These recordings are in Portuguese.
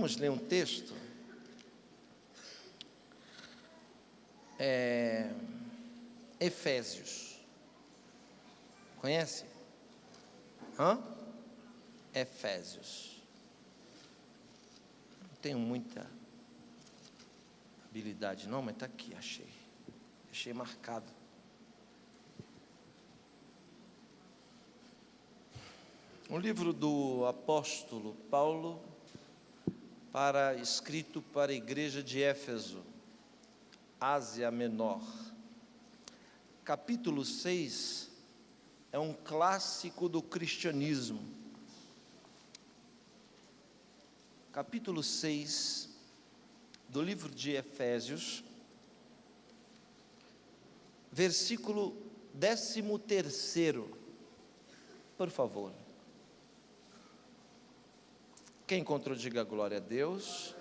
Vamos ler um texto? Efésios. Conhece? Efésios. Não tenho muita habilidade não, mas está aqui, achei marcado. Um livro do apóstolo Paulo, escrito para a igreja de Éfeso, Ásia Menor. Capítulo 6 é um clássico do cristianismo. Capítulo 6 do livro de Efésios, versículo 13º, por favor. Quem encontrou, diga glória a Deus.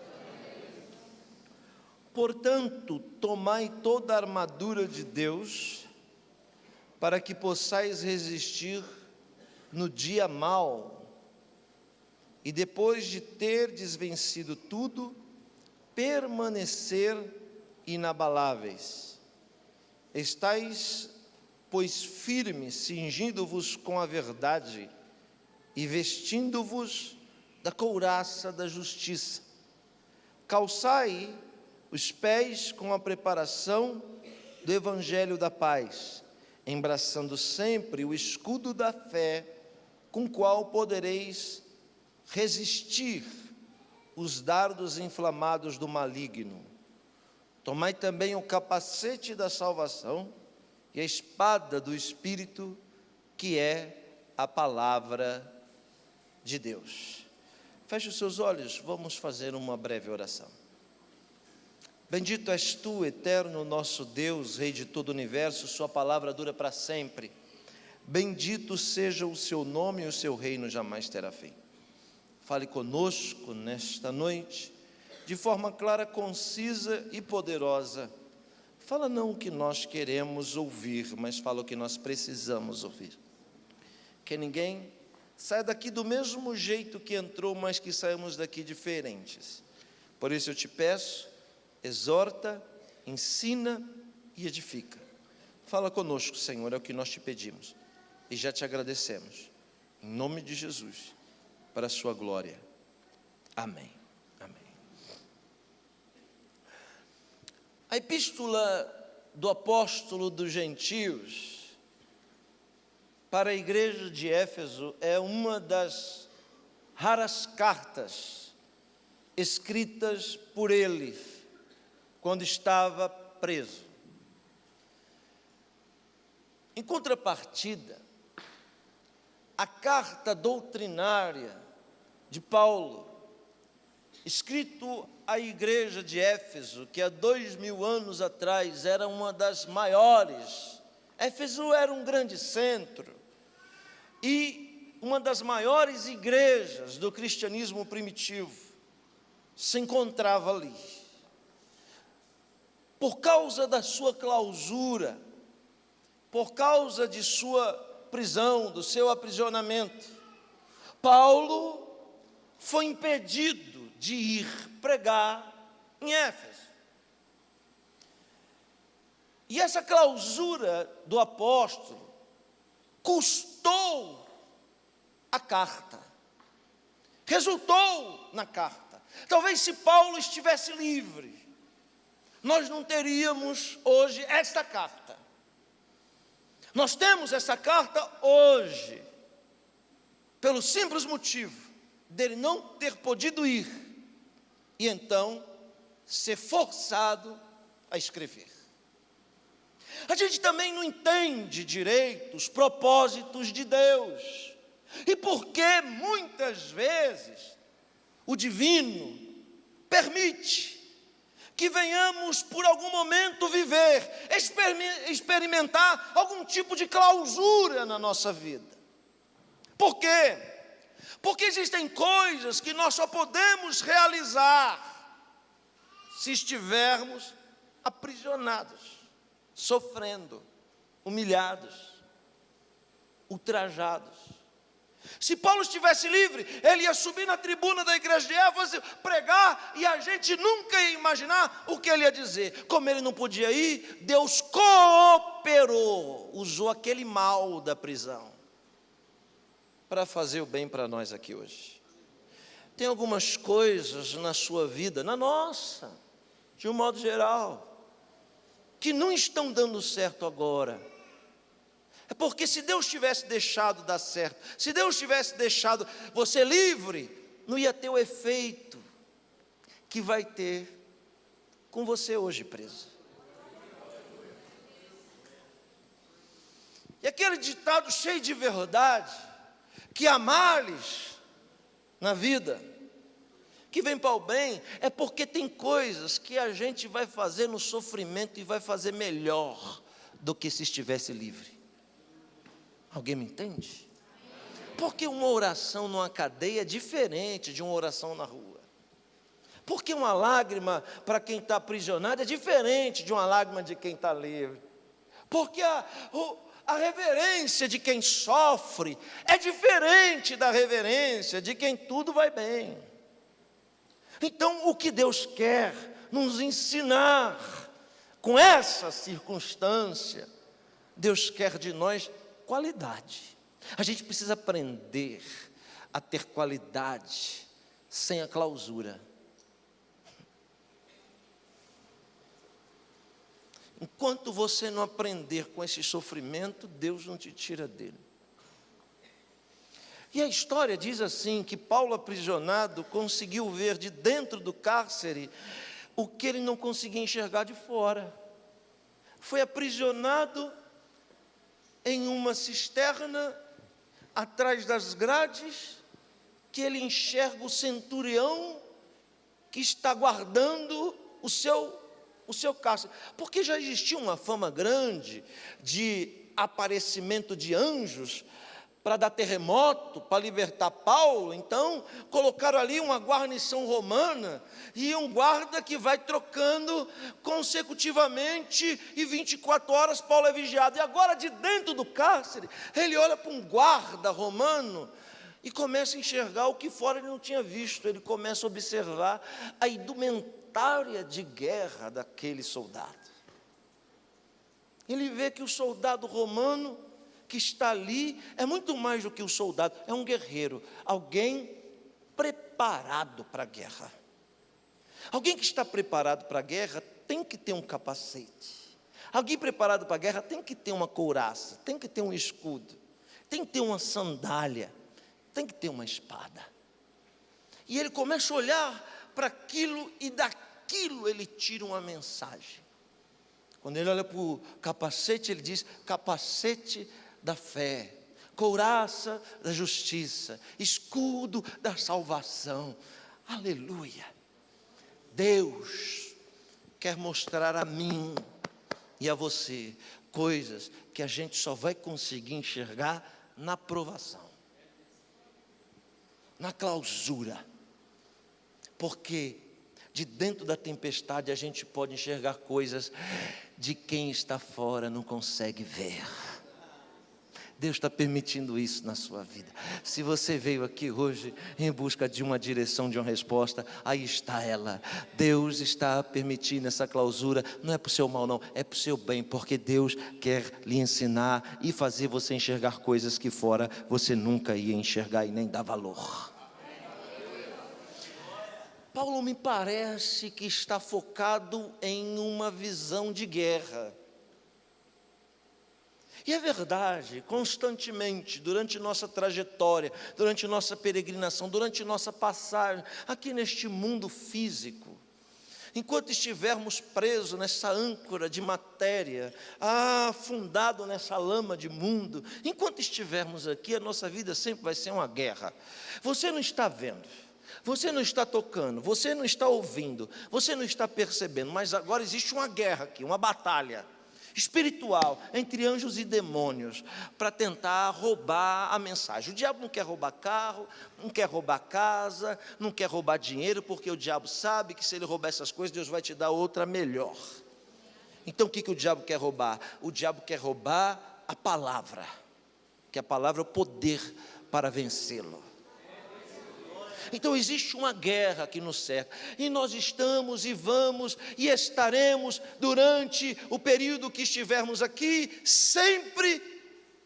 Portanto, tomai toda a armadura de Deus, para que possais resistir no dia mau, e depois de terdes vencido tudo, permanecer inabaláveis. Estais, pois, firmes, cingindo-vos com a verdade, e vestindo-vos da couraça da justiça. Calçai os pés com a preparação do evangelho da paz, embraçando sempre o escudo da fé, com o qual podereis resistir os dardos inflamados do maligno. Tomai também o capacete da salvação e a espada do Espírito, que é a palavra de Deus. Feche os seus olhos, vamos fazer uma breve oração. Bendito és tu, eterno nosso Deus, Rei de todo o universo, sua palavra dura para sempre. Bendito seja o seu nome e o seu reino jamais terá fim. Fale conosco nesta noite, de forma clara, concisa e poderosa. Fala não o que nós queremos ouvir, mas fala o que nós precisamos ouvir. Que ninguém saia daqui do mesmo jeito que entrou, mas que saímos daqui diferentes. Por isso eu te peço, exorta, ensina e edifica. Fala conosco, Senhor, é o que nós te pedimos. E já te agradecemos. Em nome de Jesus, para a sua glória. Amém. Amém. A epístola do apóstolo dos gentios para a igreja de Éfeso é uma das raras cartas escritas por ele quando estava preso. Em contrapartida, a carta doutrinária de Paulo, escrito à igreja de Éfeso, que há 2000 anos atrás era uma das maiores. Éfeso era um grande centro e uma das maiores igrejas do cristianismo primitivo se encontrava ali. Por causa da sua clausura, por causa de sua prisão, do seu aprisionamento, Paulo foi impedido de ir pregar em Éfeso. E essa clausura do apóstolo custou a carta, resultou na carta. Talvez se Paulo estivesse livre, nós não teríamos hoje esta carta. Nós temos essa carta hoje, pelo simples motivo dele não ter podido ir, e então ser forçado a escrever. A gente também não entende direito os propósitos de Deus, e porque muitas vezes o divino permite que venhamos por algum momento viver, experimentar algum tipo de clausura na nossa vida. Por quê? Porque existem coisas que nós só podemos realizar se estivermos aprisionados, sofrendo, humilhados, ultrajados. Se Paulo estivesse livre, ele ia subir na tribuna da igreja de Éfeso, pregar, e a gente nunca ia imaginar o que ele ia dizer. Como ele não podia ir, Deus cooperou, usou aquele mal da prisão para fazer o bem para nós aqui hoje. Tem algumas coisas na sua vida, na nossa, de um modo geral, que não estão dando certo agora. É porque se Deus tivesse deixado dar certo, se Deus tivesse deixado você livre, não ia ter o efeito que vai ter com você hoje preso. E aquele ditado cheio de verdade, que há males na vida, que vem para o bem, é porque tem coisas que a gente vai fazer no sofrimento e vai fazer melhor do que se estivesse livre. Alguém me entende? Porque uma oração numa cadeia é diferente de uma oração na rua. Porque uma lágrima para quem está aprisionado é diferente de uma lágrima de quem está livre. Porque a reverência de quem sofre é diferente da reverência de quem tudo vai bem. Então, o que Deus quer nos ensinar com essa circunstância, Deus quer de nós qualidade. A gente precisa aprender a ter qualidade sem a clausura. Enquanto você não aprender com esse sofrimento, Deus não te tira dele. E a história diz assim, que Paulo aprisionado conseguiu ver de dentro do cárcere o que ele não conseguia enxergar de fora. Foi aprisionado em uma cisterna, atrás das grades, que ele enxerga o centurião que está guardando o seu cárcere. Porque já existia uma fama grande de aparecimento de anjos para dar terremoto, para libertar Paulo. Então colocaram ali uma guarnição romana e um guarda que vai trocando consecutivamente, e 24 horas Paulo é vigiado. E agora, de dentro do cárcere, ele olha para um guarda romano e começa a enxergar o que fora ele não tinha visto. Ele começa a observar a indumentária de guerra daquele soldado. Ele vê que o soldado romano que está ali é muito mais do que um soldado, é um guerreiro, alguém preparado para a guerra. Alguém que está preparado para a guerra tem que ter um capacete. Alguém preparado para a guerra tem que ter uma couraça, tem que ter um escudo, tem que ter uma sandália, tem que ter uma espada. E ele começa a olhar para aquilo, e daquilo ele tira uma mensagem. Quando ele olha para o capacete, ele diz: capacete da fé, couraça da justiça, escudo da salvação. Aleluia! Deus quer mostrar a mim e a você coisas que a gente só vai conseguir enxergar na provação, na clausura. Porque de dentro da tempestade a gente pode enxergar coisas de quem está fora não consegue ver. Deus está permitindo isso na sua vida. Se você veio aqui hoje em busca de uma direção, de uma resposta, aí está ela. Deus está permitindo essa clausura, não é para o seu mal não, é para o seu bem, porque Deus quer lhe ensinar e fazer você enxergar coisas que fora você nunca ia enxergar e nem dar valor. Paulo me parece que está focado em uma visão de guerra. E é verdade, constantemente, durante nossa trajetória, durante nossa peregrinação, durante nossa passagem aqui neste mundo físico, enquanto estivermos presos nessa âncora de matéria, afundado nessa lama de mundo, enquanto estivermos aqui, a nossa vida sempre vai ser uma guerra. Você não está vendo, você não está tocando, você não está ouvindo, você não está percebendo, mas agora existe uma guerra aqui, uma batalha espiritual entre anjos e demônios para tentar roubar a mensagem. O diabo não quer roubar carro, não quer roubar casa, não quer roubar dinheiro, porque o diabo sabe que se ele roubar essas coisas, Deus vai te dar outra melhor. Então o que o diabo quer roubar? O diabo quer roubar a palavra, que a palavra é o poder para vencê-lo. Então existe uma guerra que nos cerca, e nós estamos e vamos e estaremos durante o período que estivermos aqui, sempre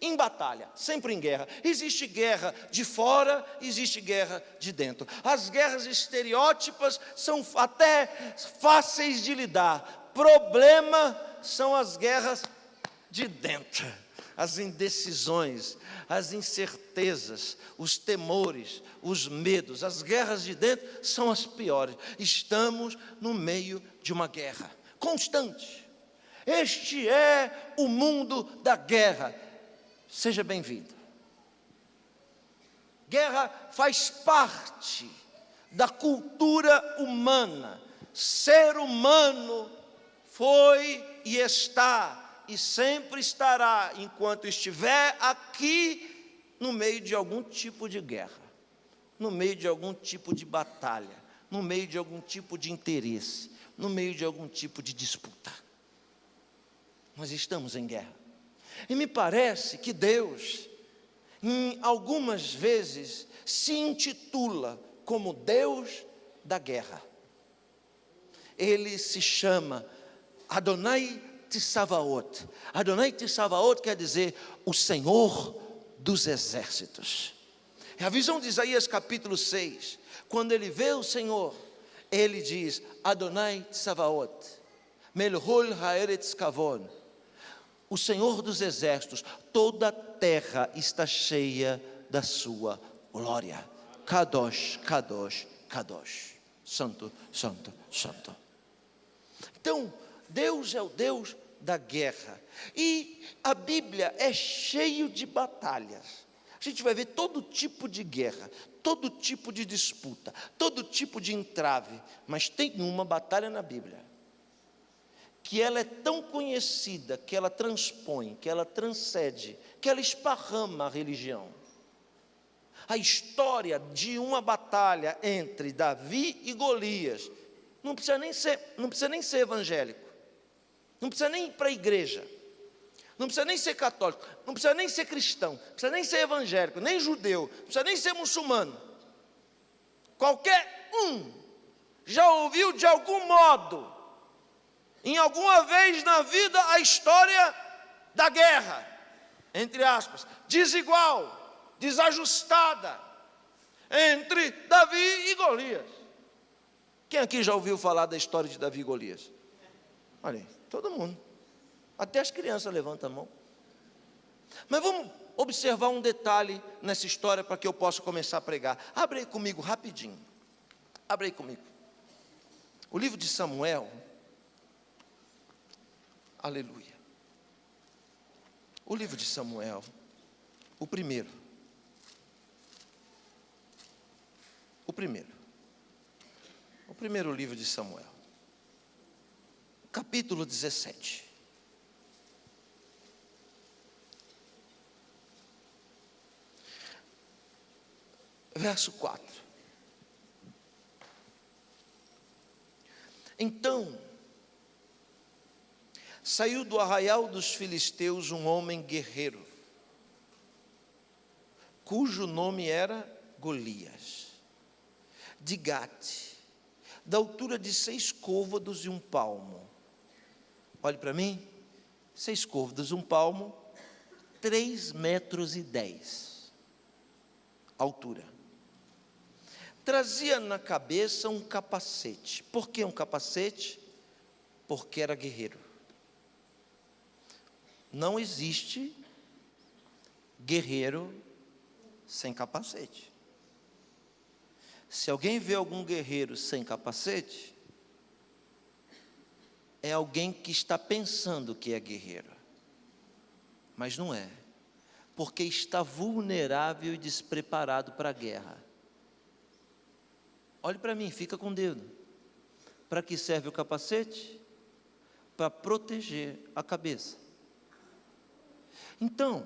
em batalha, sempre em guerra. Existe guerra de fora, existe guerra de dentro. As guerras estereótipas são até fáceis de lidar. Problema são as guerras de dentro, as indecisões, as incertezas, os temores, os medos. As guerras de dentro são as piores. Estamos no meio de uma guerra constante. Este é o mundo da guerra. Seja bem-vindo. Guerra faz parte da cultura humana. Ser humano foi e está e sempre estará, enquanto estiver aqui, no meio de algum tipo de guerra, no meio de algum tipo de batalha, no meio de algum tipo de interesse, no meio de algum tipo de disputa. Nós estamos em guerra. E me parece que Deus, em algumas vezes, se intitula como Deus da guerra. Ele se chama Adonai Tsabaot. Adonai Tsabaot quer dizer o Senhor dos exércitos. É a visão de Isaías capítulo 6. Quando ele vê o Senhor, ele diz: Adonai Tsabaot, Melhol Haaretz Kavon. O Senhor dos exércitos, toda a terra está cheia da sua glória. Kadosh, Kadosh, Kadosh. Santo, santo, santo. Então, Deus é o Deus da guerra. E a Bíblia é cheio de batalhas. A gente vai ver todo tipo de guerra, todo tipo de disputa, todo tipo de entrave. Mas tem uma batalha na Bíblia que ela é tão conhecida, que ela transpõe, que ela transcende, que ela esparrama a religião. A história de uma batalha entre Davi e Golias, não precisa nem ser evangélico, não precisa nem ir para a igreja, não precisa nem ser católico, não precisa nem ser cristão, não precisa nem ser evangélico, nem judeu, não precisa nem ser muçulmano. Qualquer um já ouviu de algum modo, em alguma vez na vida, a história da guerra, entre aspas, desigual, desajustada, entre Davi e Golias. Quem aqui já ouviu falar da história de Davi e Golias? Olha aí, todo mundo, até as crianças levantam a mão. Mas vamos observar um detalhe nessa história para que eu possa começar a pregar. Abre aí comigo rapidinho, abre aí comigo, o livro de Samuel. Aleluia. O livro de Samuel, o primeiro livro de Samuel, capítulo 17. Verso 4. Então, saiu do arraial dos filisteus um homem guerreiro, cujo nome era Golias, de Gate, da altura de 6 côvados e 1 palmo. Olhe para mim, 6 côvados, 1 palmo, 3,10 metros, altura. Trazia na cabeça um capacete. Por que um capacete? Porque era guerreiro. Não existe guerreiro sem capacete. Se alguém vê algum guerreiro sem capacete, é alguém que está pensando que é guerreiro, mas não é, porque está vulnerável e despreparado para a guerra. Olhe para mim, fica com o dedo. Para que serve o capacete? Para proteger a cabeça. Então,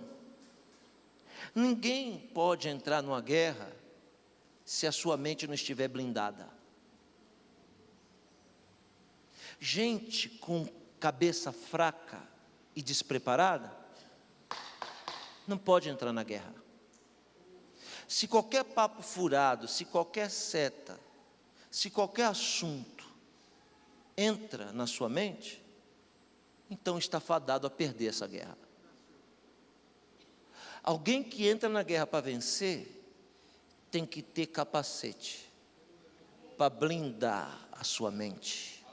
ninguém pode entrar numa guerra se a sua mente não estiver blindada. Gente com cabeça fraca e despreparada não pode entrar na guerra. se qualquer papo furado, se qualquer seta, se qualquer assunto entra na sua mente, então está fadado a perder essa guerra. Alguém que entra na guerra para vencer, tem que ter capacete para blindar a sua mente.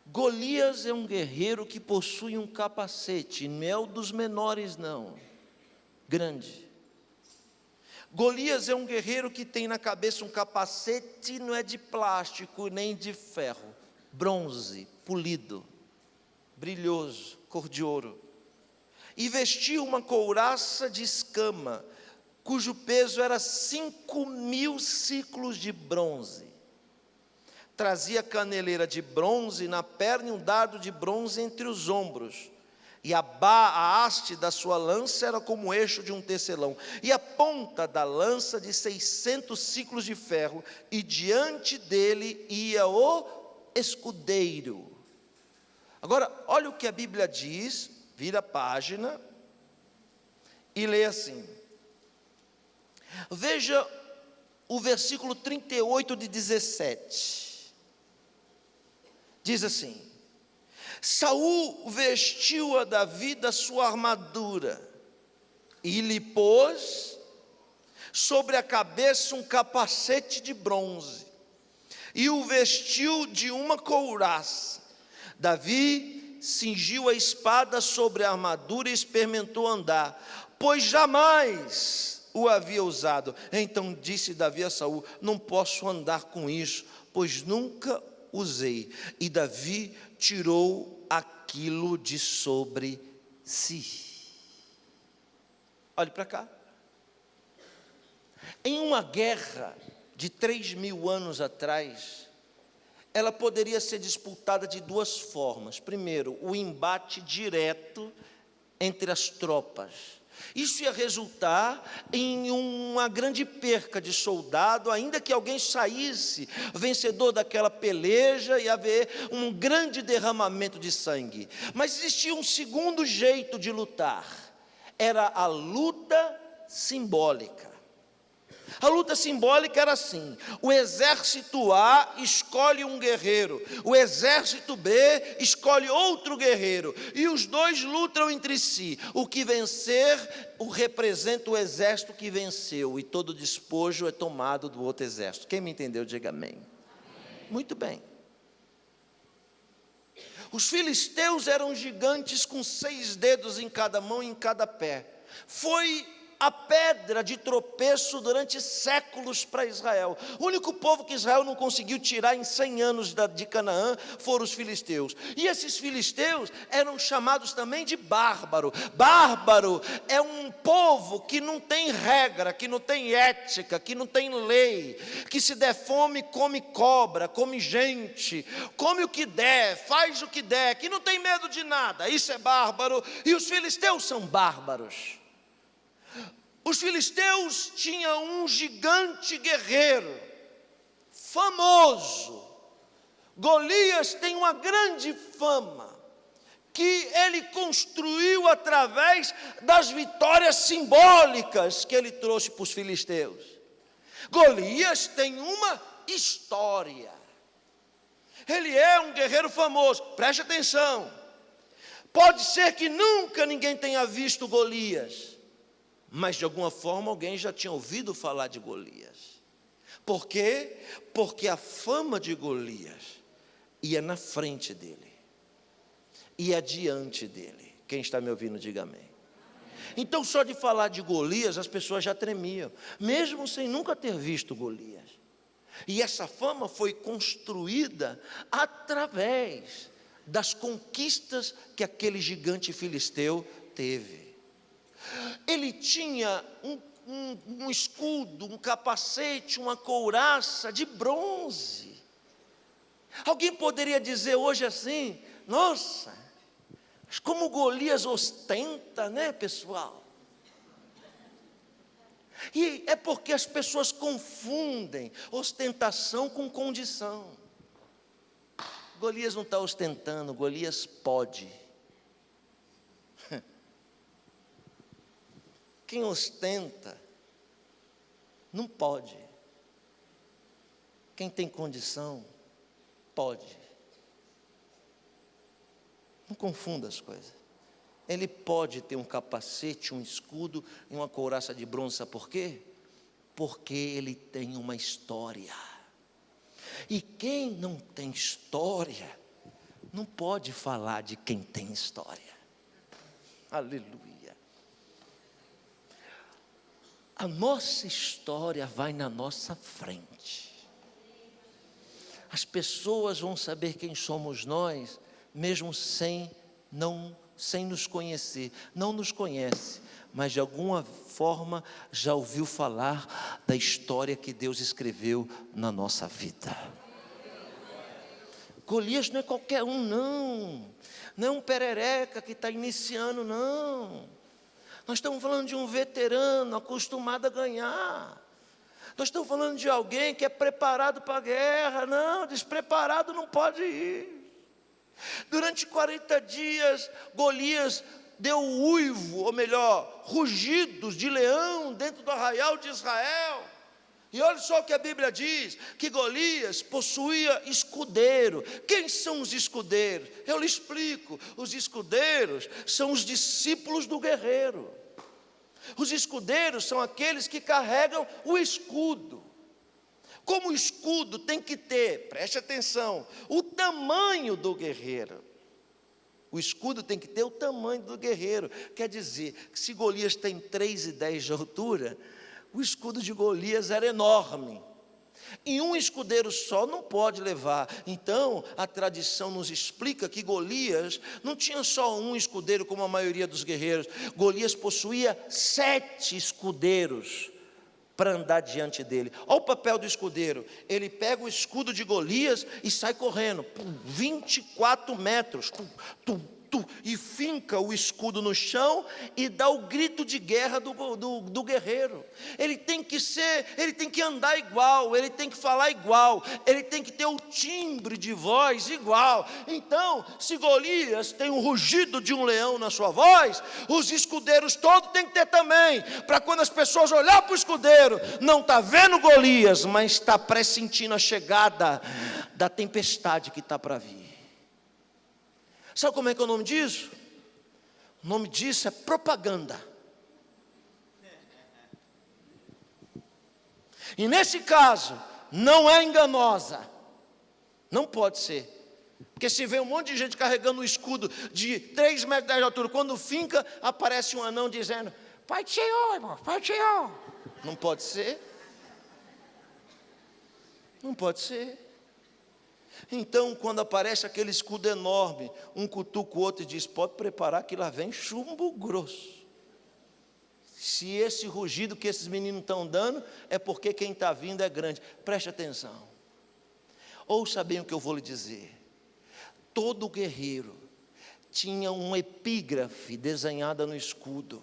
Golias é um guerreiro que possui um capacete, não é o dos menores não, grande. Golias é um guerreiro que tem na cabeça um capacete, não é de plástico nem de ferro, bronze, polido, brilhoso, cor de ouro. E vestia uma couraça de escama, cujo peso era 5.000 ciclos de bronze. Trazia caneleira de bronze na perna e um dardo de bronze entre os ombros. E a haste da sua lança era como o eixo de um tecelão. E a ponta da lança de 600 ciclos de ferro. E diante dele ia o escudeiro. Agora, olha o que a Bíblia diz, vira a página e lê assim. Veja o versículo 38 de 17. Diz assim: Saul vestiu a Davi da sua armadura e lhe pôs sobre a cabeça um capacete de bronze e o vestiu de uma couraça. Davi cingiu a espada sobre a armadura e experimentou andar, pois jamais o havia usado. Então disse Davi a Saul: não posso andar com isso, pois nunca usei. E Davi tirou aquilo de sobre si. Olhe para cá. Em uma guerra de 3.000 anos atrás, ela poderia ser disputada de duas formas. Primeiro, o embate direto entre as tropas. Isso ia resultar em uma grande perca de soldado, ainda que alguém saísse vencedor daquela peleja, ia haver um grande derramamento de sangue. Mas existia um segundo jeito de lutar, era a luta simbólica. A luta simbólica era assim: o exército A escolhe um guerreiro, o exército B escolhe outro guerreiro, e os dois lutam entre si. O que vencer representa o exército que venceu, e todo despojo é tomado do outro exército. Quem me entendeu, diga amém. Muito bem. Os filisteus eram gigantes com 6 dedos em cada mão e em cada pé. Foi a pedra de tropeço durante séculos para Israel. O único povo que Israel não conseguiu tirar em 100 anos de Canaã foram os filisteus. E esses filisteus eram chamados também de bárbaro. Bárbaro é um povo que não tem regra, que não tem ética, que não tem lei, que se der fome come cobra, come gente, come o que der, faz o que der, que não tem medo de nada. Isso é bárbaro. E os filisteus são bárbaros. Os filisteus tinham um gigante guerreiro, famoso. Golias tem uma grande fama, que ele construiu através das vitórias simbólicas que ele trouxe para os filisteus. Golias tem uma história. Ele é um guerreiro famoso, preste atenção. Pode ser que nunca ninguém tenha visto Golias, mas de alguma forma alguém já tinha ouvido falar de Golias. Por quê? Porque a fama de Golias ia na frente dele, ia adiante dele. Quem está me ouvindo, diga amém. Então, só de falar de Golias, as pessoas já tremiam, mesmo sem nunca ter visto Golias. E essa fama foi construída através das conquistas que aquele gigante filisteu teve. Ele tinha um escudo, um capacete, uma couraça de bronze. Alguém poderia dizer hoje assim: nossa, mas como Golias ostenta, né, pessoal? E é porque as pessoas confundem ostentação com condição. Golias não está ostentando, Golias pode. quem ostenta, não pode. Quem tem condição, pode. Não confunda as coisas. Ele pode ter um capacete, um escudo e uma couraça de bronze, sabe por quê? Porque ele tem uma história. E quem não tem história, não pode falar de quem tem história. Aleluia. A nossa história vai na nossa frente. As pessoas vão saber quem somos nós, mesmo sem nos conhecer. Não nos conhece, mas de alguma forma já ouviu falar da história que Deus escreveu na nossa vida. Golias não é qualquer um, não é um perereca que está iniciando, não. Nós estamos falando de um veterano acostumado a ganhar. Nós estamos falando de alguém que é preparado para a guerra. Não, despreparado não pode ir. Durante 40 dias, Golias deu uivo, ou melhor, rugidos de leão dentro do arraial de Israel. E olha só o que a Bíblia diz, que Golias possuía escudeiro. Quem são os escudeiros? Eu lhe explico, os escudeiros são os discípulos do guerreiro. Os escudeiros são aqueles que carregam o escudo. Como o escudo tem que ter, preste atenção, o tamanho do guerreiro. O escudo tem que ter o tamanho do guerreiro. Quer dizer, que se Golias tem 3,10 de altura, o escudo de Golias era enorme. E um escudeiro só não pode levar. Então, a tradição nos explica que Golias não tinha só um escudeiro como a maioria dos guerreiros. Golias possuía 7 escudeiros para andar diante dele. Olha o papel do escudeiro. Ele pega o escudo de Golias e sai correndo, 24 metros, e finca o escudo no chão e dá o grito de guerra do guerreiro. Ele tem que andar igual, ele tem que falar igual, ele tem que ter o timbre de voz igual. Então, se Golias tem um rugido de um leão na sua voz, os escudeiros todos têm que ter também, para quando as pessoas olhar para o escudeiro, não está vendo Golias, mas está pressentindo a chegada da tempestade que está para vir. Sabe como é que é o nome disso? O nome disso é propaganda. E nesse caso, não é enganosa. Não pode ser. Porque se vê um monte de gente carregando um escudo de 3 metros de altura, quando finca, aparece um anão dizendo: Pai do Senhor, irmão, Pai do Senhor. Não pode ser. Não pode ser. Então, quando aparece aquele escudo enorme, um cutuca o outro e diz: pode preparar que lá vem chumbo grosso. Se esse rugido que esses meninos estão dando, é porque quem está vindo é grande. Preste atenção. Ouça bem o que eu vou lhe dizer. Todo guerreiro tinha uma epígrafe desenhada no escudo,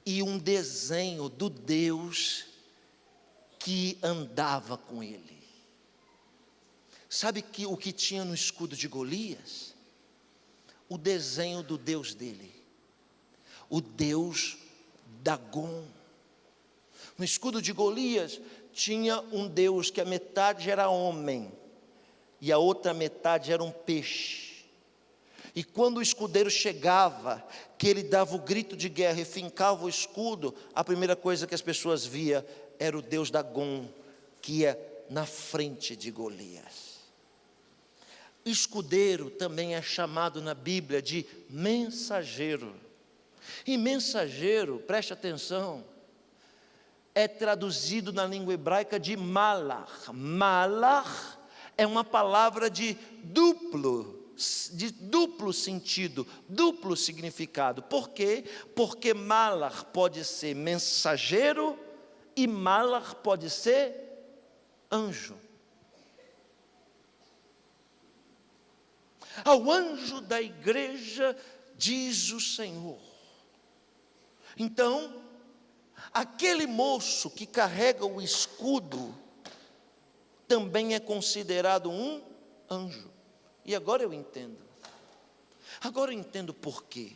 e um desenho do Deus que andava com ele. Sabe o que tinha no escudo de Golias? O desenho do Deus dele, o Deus Dagom. No escudo de Golias tinha um Deus que a metade era homem e a outra metade era um peixe. E quando o escudeiro chegava, que ele dava o grito de guerra e fincava o escudo, a primeira coisa que as pessoas via era o Deus Dagom, que ia na frente de Golias. Escudeiro também é chamado na Bíblia de mensageiro. E mensageiro, preste atenção, é traduzido na língua hebraica de malach. Malach é uma palavra de duplo sentido, duplo significado. Por quê? Porque malach pode ser mensageiro e malach pode ser anjo. Ao anjo da igreja diz o Senhor. Então, aquele moço que carrega o escudo também é considerado um anjo. E agora eu entendo. Agora eu entendo por quê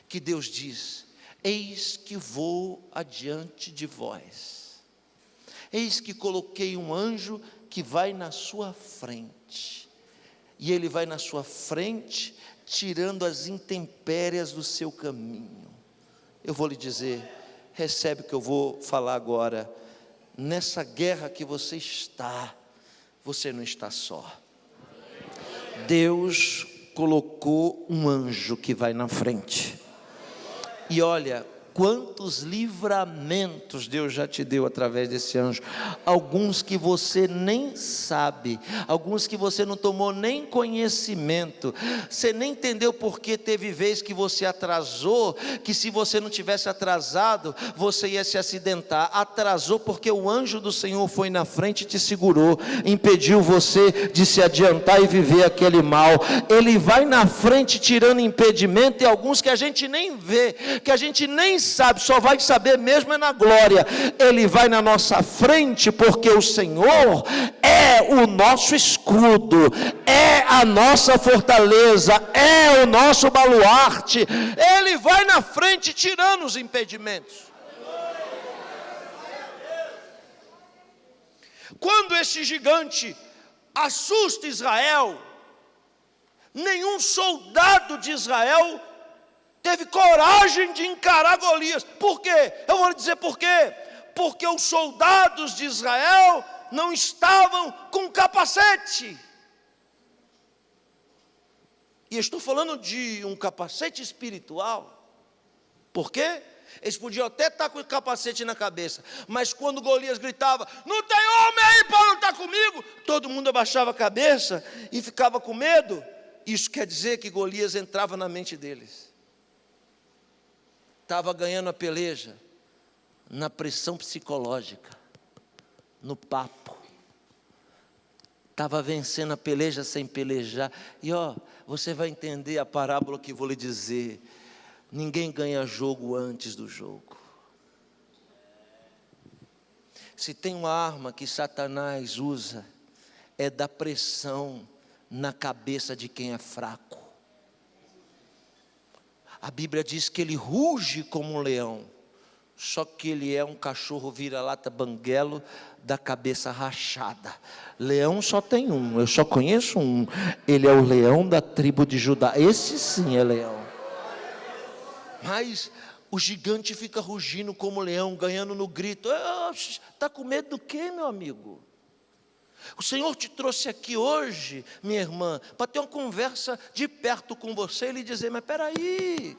que Deus diz: Eis que vou adiante de vós, eis que coloquei um anjo que vai na sua frente, e ele vai na sua frente, tirando as intempéries do seu caminho. Eu vou lhe dizer, recebe o que eu vou falar agora. Nessa guerra que você está, você não está só. Deus colocou um anjo que vai na frente. E olha, quantos livramentos Deus já te deu através desse anjo. Alguns que você nem sabe, alguns que você não tomou nem conhecimento, você nem entendeu porque teve vez que você atrasou, que se você não tivesse atrasado, você ia se acidentar. Atrasou porque o anjo do Senhor foi na frente e te segurou, impediu você de se adiantar e viver aquele mal. Ele vai na frente tirando impedimento, e alguns que a gente nem vê, que a gente nem sabe, só vai saber mesmo é na glória. Ele vai na nossa frente, porque o Senhor é o nosso escudo, é a nossa fortaleza, é o nosso baluarte. Ele vai na frente tirando os impedimentos. Quando esse gigante assusta Israel, nenhum soldado de Israel teve coragem de encarar Golias. Por quê? Eu vou lhe dizer por quê. Porque os soldados de Israel não estavam com capacete. E estou falando de um capacete espiritual. Por quê? Eles podiam até estar com o capacete na cabeça, mas quando Golias gritava, não tem homem aí para lutar comigo, todo mundo abaixava a cabeça e ficava com medo. Isso quer dizer que Golias entrava na mente deles. Estava ganhando a peleja na pressão psicológica, no papo. Estava vencendo a peleja sem pelejar. E você vai entender a parábola que vou lhe dizer. Ninguém ganha jogo antes do jogo. Se tem uma arma que Satanás usa, é da pressão na cabeça de quem é fraco. A Bíblia diz que ele ruge como um leão, só que ele é um cachorro vira-lata banguelo da cabeça rachada. Leão só tem um, eu só conheço um, ele é o leão da tribo de Judá, esse sim é leão. Mas o gigante fica rugindo como leão, ganhando no grito. Está com medo do quê, meu amigo? O Senhor te trouxe aqui hoje, minha irmã, para ter uma conversa de perto com você e lhe dizer, mas peraí,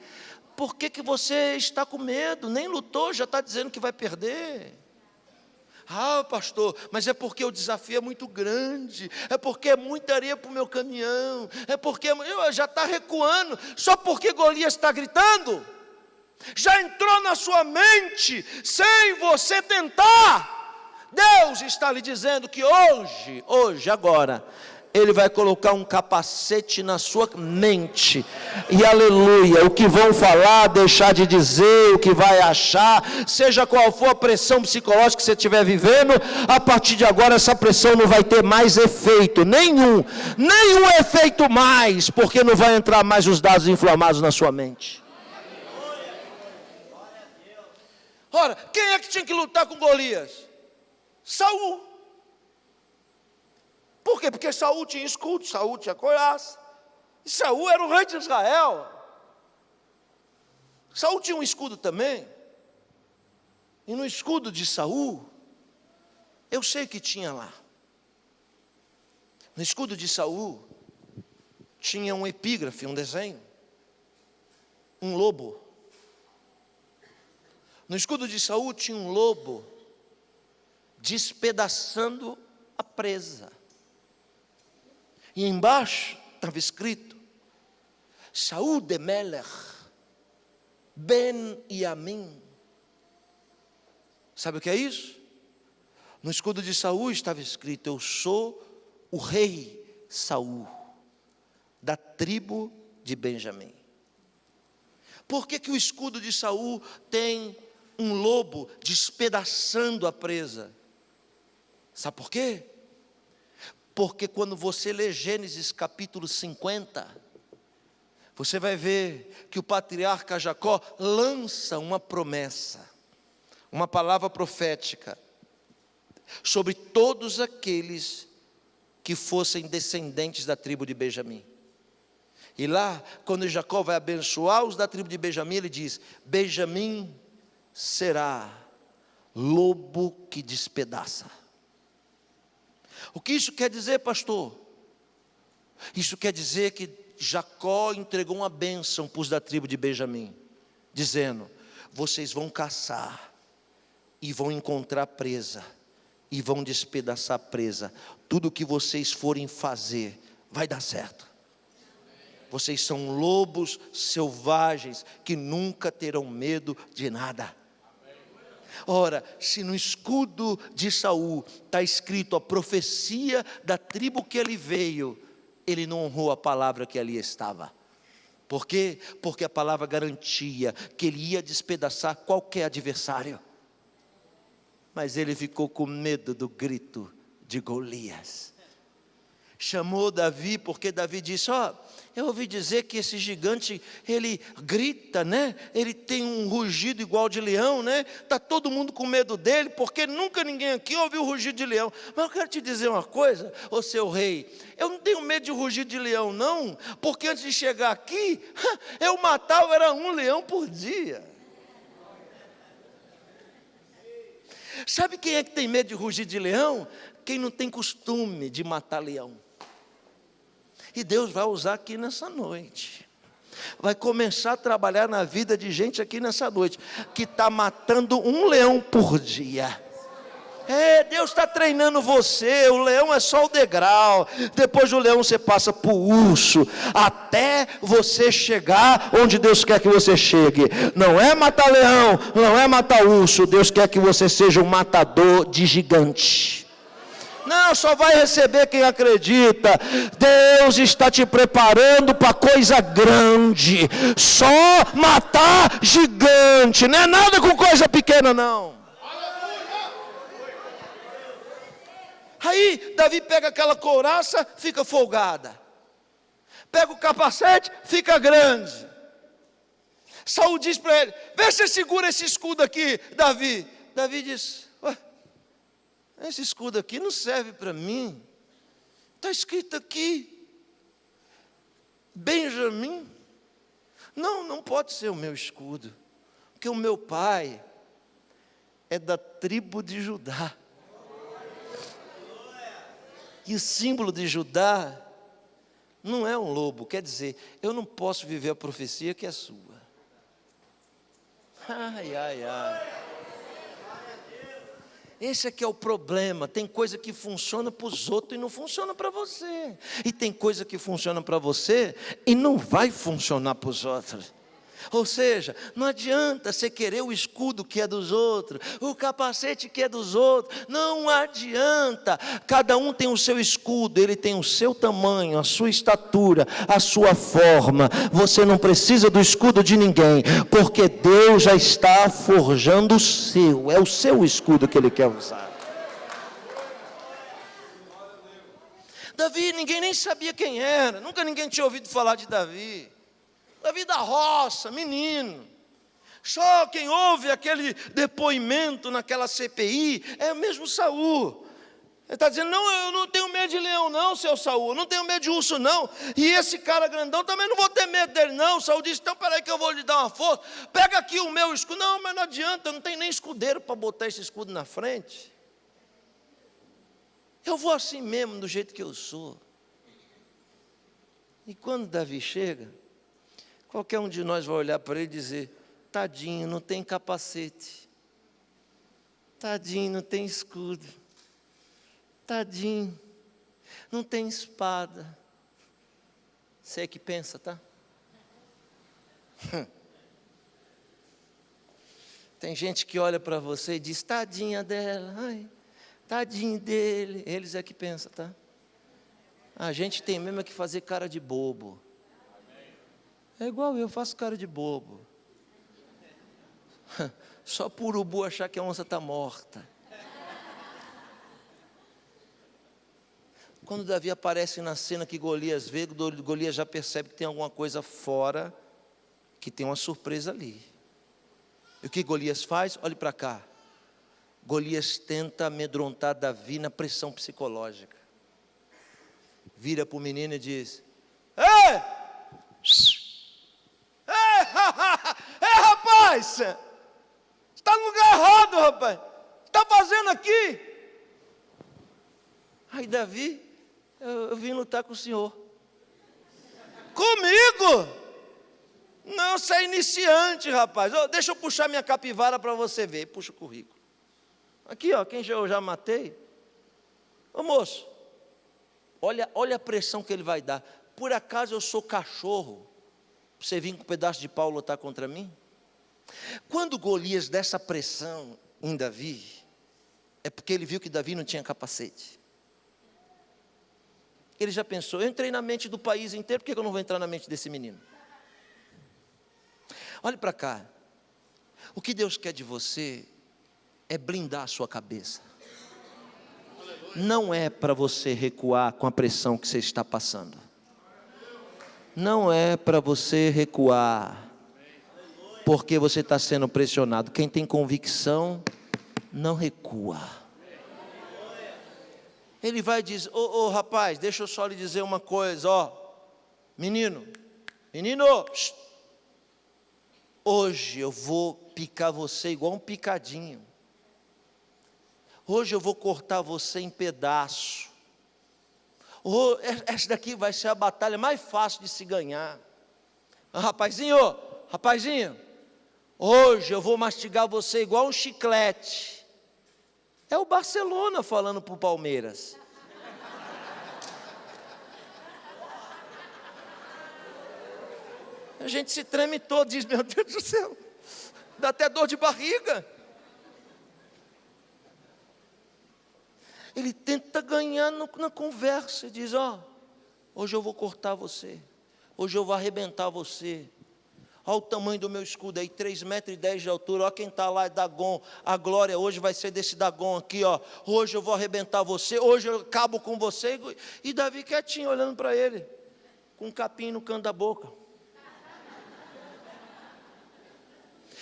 por que você está com medo? Nem lutou, já está dizendo que vai perder. Ah, pastor, mas é porque o desafio é muito grande, é porque é muita areia para o meu caminhão, é porque já está recuando, só porque Golias está gritando, já entrou na sua mente, sem você tentar. Deus está lhe dizendo que hoje, agora, Ele vai colocar um capacete na sua mente, e aleluia, o que vão falar, deixar de dizer, o que vai achar, seja qual for a pressão psicológica que você estiver vivendo, a partir de agora essa pressão não vai ter mais efeito, nenhum efeito mais, porque não vai entrar mais os dados inflamados na sua mente. Ora, quem é que tinha que lutar com Golias? Saul. Por quê? Porque Saul tinha escudo, Saul tinha couraça. E Saul era o rei de Israel. Saul tinha um escudo também. E no escudo de Saul, eu sei que tinha lá. No escudo de Saul, tinha um epígrafe, um desenho. Um lobo. No escudo de Saul tinha um lobo despedaçando a presa. E embaixo estava escrito: Saul de Melech Ben Yamin. Sabe o que é isso? No escudo de Saul estava escrito: eu sou o rei Saul, da tribo de Benjamim. Por que o escudo de Saul tem um lobo despedaçando a presa? Sabe por quê? Porque quando você lê Gênesis capítulo 50, você vai ver que o patriarca Jacó lança uma promessa, uma palavra profética, sobre todos aqueles que fossem descendentes da tribo de Benjamim. E lá, quando Jacó vai abençoar os da tribo de Benjamim, ele diz: Benjamim será lobo que despedaça. O que isso quer dizer, pastor? Isso quer dizer que Jacó entregou uma bênção para os da tribo de Benjamim, dizendo: vocês vão caçar e vão encontrar presa, e vão despedaçar a presa. Tudo que vocês forem fazer vai dar certo. Vocês são lobos selvagens que nunca terão medo de nada. Ora, se no escudo de Saul está escrito a profecia da tribo que ele veio, ele não honrou a palavra que ali estava. Por quê? Porque a palavra garantia que ele ia despedaçar qualquer adversário. Mas ele ficou com medo do grito de Golias. Chamou Davi, porque Davi disse: eu ouvi dizer que esse gigante, ele grita, né? Ele tem um rugido igual de leão, né? Está todo mundo com medo dele, porque nunca ninguém aqui ouviu o rugido de leão. Mas eu quero te dizer uma coisa, ô seu rei, eu não tenho medo de rugido de leão não, porque antes de chegar aqui, eu matava, era um leão por dia. Sabe quem é que tem medo de rugido de leão? Quem não tem costume de matar leão. E Deus vai usar aqui nessa noite, vai começar a trabalhar na vida de gente aqui nessa noite, que está matando um leão por dia. Deus está treinando você. O leão é só o degrau, depois do leão você passa para o urso, até você chegar onde Deus quer que você chegue. Não é matar leão, não é matar urso, Deus quer que você seja um matador de gigante. Não, só vai receber quem acredita. Deus está te preparando para coisa grande. Só matar gigante, não é nada com coisa pequena não. Aí Davi pega aquela couraça, fica folgada. Pega o capacete, fica grande. Saul diz para ele: vê se segura esse escudo aqui, Davi. Davi diz: esse escudo aqui não serve para mim. Está escrito aqui Benjamim. Não pode ser o meu escudo, porque o meu pai é da tribo de Judá. E o símbolo de Judá não é um lobo. Quer dizer, eu não posso viver a profecia que é sua. Ai. Esse aqui é o problema. Tem coisa que funciona para os outros e não funciona para você. E tem coisa que funciona para você e não vai funcionar para os outros. Ou seja, não adianta você querer o escudo que é dos outros, o capacete que é dos outros. Não adianta. Cada um tem o seu escudo, ele tem o seu tamanho, a sua estatura, a sua forma. Você não precisa do escudo de ninguém, porque Deus já está forjando o seu. É o seu escudo que ele quer usar. Davi, ninguém nem sabia quem era. Nunca ninguém tinha ouvido falar de Davi. Davi da roça, menino. Só quem ouve aquele depoimento naquela CPI é o mesmo Saul. Ele está dizendo: não, eu não tenho medo de leão não, seu Saul. Eu não tenho medo de urso não. E esse cara grandão também não vou ter medo dele não. Saul disse: então peraí que eu vou lhe dar uma força. Pega aqui o meu escudo. Não, mas não adianta, eu não tenho nem escudeiro para botar esse escudo na frente. Eu vou assim mesmo, do jeito que eu sou. E quando Davi chega, qualquer um de nós vai olhar para ele e dizer: tadinho, não tem capacete. Tadinho, não tem escudo. Tadinho, não tem espada. Você é que pensa, tá? Tem gente que olha para você e diz: tadinha dela, ai, tadinho dele. Eles é que pensam, tá? A gente tem mesmo que fazer cara de bobo. É igual eu faço cara de bobo. Só por urubu achar que a onça está morta. Quando Davi aparece na cena que Golias vê, Golias já percebe que tem alguma coisa fora, que tem uma surpresa ali. E o que Golias faz? Olhe para cá. Golias tenta amedrontar Davi na pressão psicológica. Vira para o menino e diz: Ei! Ei, rapaz! Você está no lugar errado, rapaz! O que está fazendo aqui? Aí Davi: eu vim lutar com o senhor. Comigo? Não, você é iniciante, rapaz. Deixa eu puxar minha capivara para você ver. Puxa o currículo. Aqui, ó, quem eu já matei. Ô moço, olha a pressão que ele vai dar. Por acaso eu sou cachorro? Você vir com um pedaço de pau lutar contra mim? Quando Golias dá essa pressão em Davi, é porque ele viu que Davi não tinha capacete. Ele já pensou: eu entrei na mente do país inteiro, por que eu não vou entrar na mente desse menino? Olhe para cá. O que Deus quer de você é blindar a sua cabeça. Não é para você recuar com a pressão que você está passando. Não é para você recuar porque você está sendo pressionado. Quem tem convicção não recua. Ele vai dizer: ô rapaz, deixa eu só lhe dizer uma coisa, ó. Menino, psst. Hoje eu vou picar você igual um picadinho. Hoje eu vou cortar você em pedaço. Essa daqui vai ser a batalha mais fácil de se ganhar. Rapazinho, hoje eu vou mastigar você igual um chiclete. É o Barcelona falando para o Palmeiras. A gente se treme todo, diz: meu Deus do céu, dá até dor de barriga. Ele tenta ganhar na conversa, diz: ó, hoje eu vou cortar você, hoje eu vou arrebentar você. Olha o tamanho do meu escudo aí, 3,10 metros de altura. Olha quem está lá, é Dagon. A glória hoje vai ser desse Dagon aqui, ó. Hoje eu vou arrebentar você, hoje eu acabo com você. E Davi quietinho, olhando para ele, com um capim no canto da boca.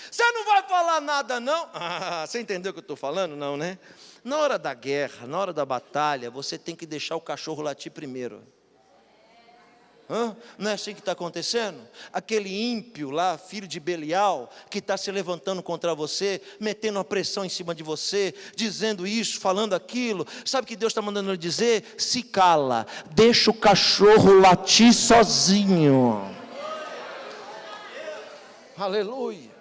Você não vai falar nada, não? Você entendeu o que eu estou falando? Não, né? Na hora da guerra, na hora da batalha, você tem que deixar o cachorro latir primeiro. Não é assim que está acontecendo? Aquele ímpio lá, filho de Belial, que está se levantando contra você, metendo uma pressão em cima de você, dizendo isso, falando aquilo. Sabe o que Deus está mandando ele dizer? Se cala, deixa o cachorro latir sozinho. Aleluia.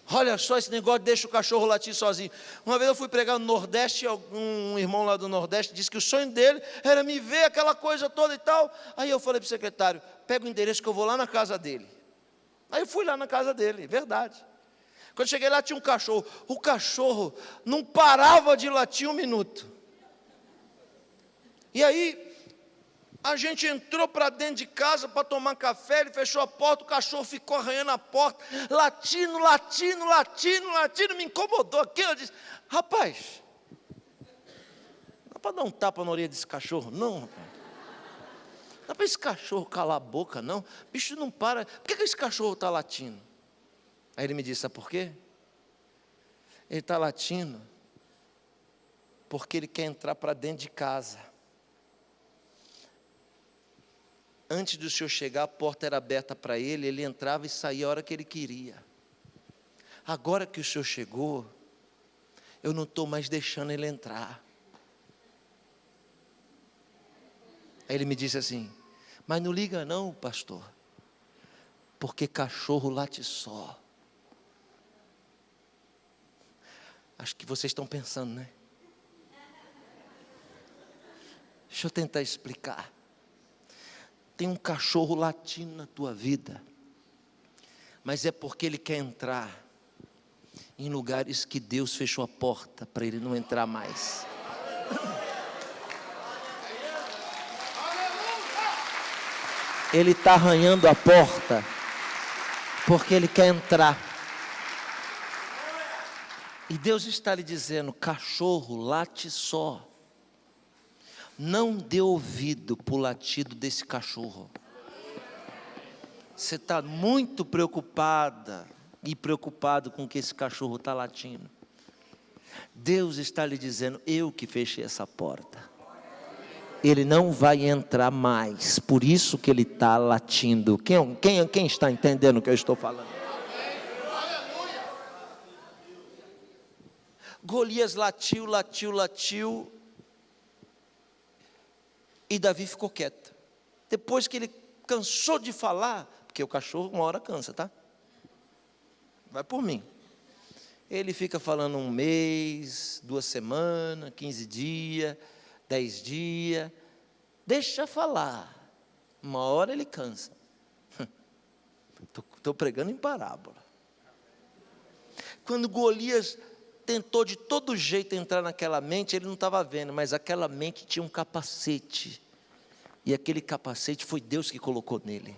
Olha só esse negócio, deixa o cachorro latir sozinho. Uma vez eu fui pregar no Nordeste, um irmão lá do Nordeste disse que o sonho dele era me ver aquela coisa toda e tal. Aí eu falei para o secretário: pega o endereço que eu vou lá na casa dele. Aí eu fui lá na casa dele, verdade. Quando cheguei lá tinha um cachorro. O cachorro não parava de latir um minuto. E aí a gente entrou para dentro de casa para tomar café, ele fechou a porta, o cachorro ficou arranhando a porta, latindo, me incomodou aquilo. Eu disse: rapaz, não dá para dar um tapa na orelha desse cachorro, não, rapaz. Não dá para esse cachorro calar a boca, não. Bicho não para. Por que esse cachorro está latindo? Aí ele me disse: sabe por quê? Ele está latindo porque ele quer entrar para dentro de casa. Antes do senhor chegar, a porta era aberta para ele, ele entrava e saía a hora que ele queria. Agora que o senhor chegou, eu não estou mais deixando ele entrar. Aí ele me disse assim: mas não liga não, pastor, porque cachorro late só. Acho que vocês estão pensando, né? Deixa eu tentar explicar. Tem um cachorro latindo na tua vida, mas é porque ele quer entrar em lugares que Deus fechou a porta para ele não entrar mais. Ele está arranhando a porta porque ele quer entrar. E Deus está lhe dizendo: cachorro late só. Não dê ouvido para o latido desse cachorro. Você está muito preocupada e preocupado com o que esse cachorro está latindo. Deus está lhe dizendo: eu que fechei essa porta. Ele não vai entrar mais, por isso que ele está latindo. Quem está entendendo o que eu estou falando? Golias latiu, e Davi ficou quieto. Depois que ele cansou de falar, porque o cachorro uma hora cansa, tá? Vai por mim. Ele fica falando 1 mês, 2 semanas, 15 dias, 10 dias. Deixa falar. Uma hora ele cansa. Estou pregando em parábola. Quando Golias tentou de todo jeito entrar naquela mente, ele não estava vendo, mas aquela mente tinha um capacete. E aquele capacete foi Deus que colocou nele.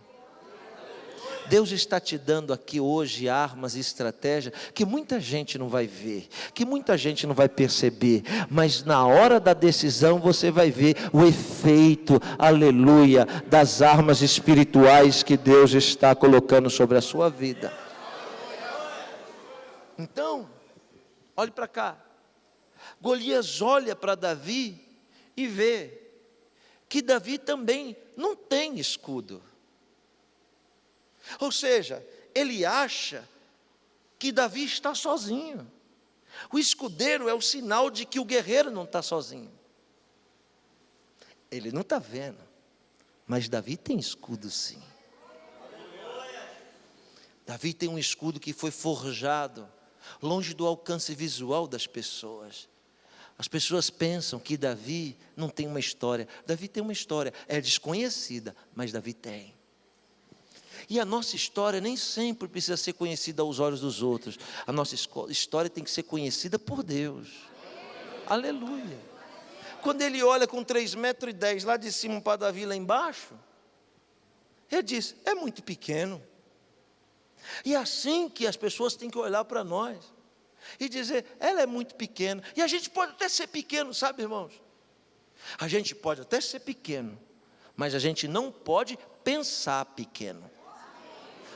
Deus está te dando aqui hoje armas e estratégias que muita gente não vai ver, que muita gente não vai perceber, mas na hora da decisão você vai ver o efeito, aleluia, das armas espirituais que Deus está colocando sobre a sua vida. Então, olhe para cá. Golias olha para Davi e vê que Davi também não tem escudo. Ou seja, ele acha que Davi está sozinho. O escudeiro é o sinal de que o guerreiro não está sozinho. Ele não está vendo, mas Davi tem escudo sim. Davi tem um escudo que foi forjado longe do alcance visual das pessoas. As pessoas pensam que Davi não tem uma história. Davi tem uma história, é desconhecida, mas Davi tem. E a nossa história nem sempre precisa ser conhecida aos olhos dos outros. A nossa história tem que ser conhecida por Deus. Aleluia. Quando ele olha com 3,10 metros lá de cima para Davi lá embaixo, ele diz: é muito pequeno. E é assim que as pessoas têm que olhar para nós e dizer: ela é muito pequena. E a gente pode até ser pequeno, sabe, irmãos? A gente pode até ser pequeno, mas a gente não pode pensar pequeno.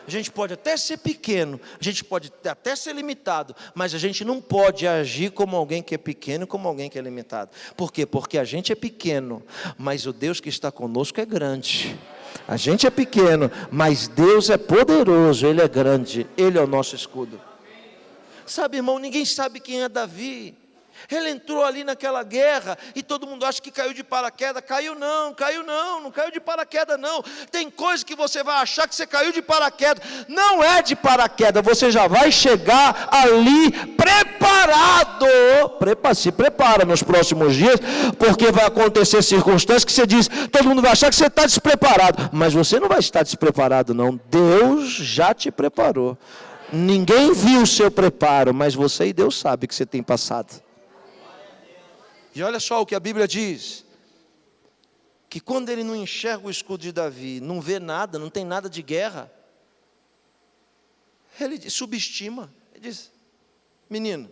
A gente pode até ser pequeno, a gente pode até ser limitado, mas a gente não pode agir como alguém que é pequeno, como alguém que é limitado. Por quê? Porque a gente é pequeno, mas o Deus que está conosco é grande. A gente é pequeno, mas Deus é poderoso, Ele é grande, Ele é o nosso escudo. Sabe, irmão, ninguém sabe quem é Davi. Ele entrou ali naquela guerra e todo mundo acha que caiu de paraquedas. Caiu não caiu de paraquedas não. Tem coisa que você vai achar que você caiu de paraquedas. Não é de paraquedas, você já vai chegar ali preparado. Se prepara nos próximos dias, porque vai acontecer circunstâncias que você diz, todo mundo vai achar que você está despreparado. Mas você não vai estar despreparado não, Deus já te preparou. Ninguém viu o seu preparo, mas você e Deus sabe que você tem passado. E olha só o que a Bíblia diz, que quando ele não enxerga o escudo de Davi, não vê nada, não tem nada de guerra, ele subestima, ele diz: menino,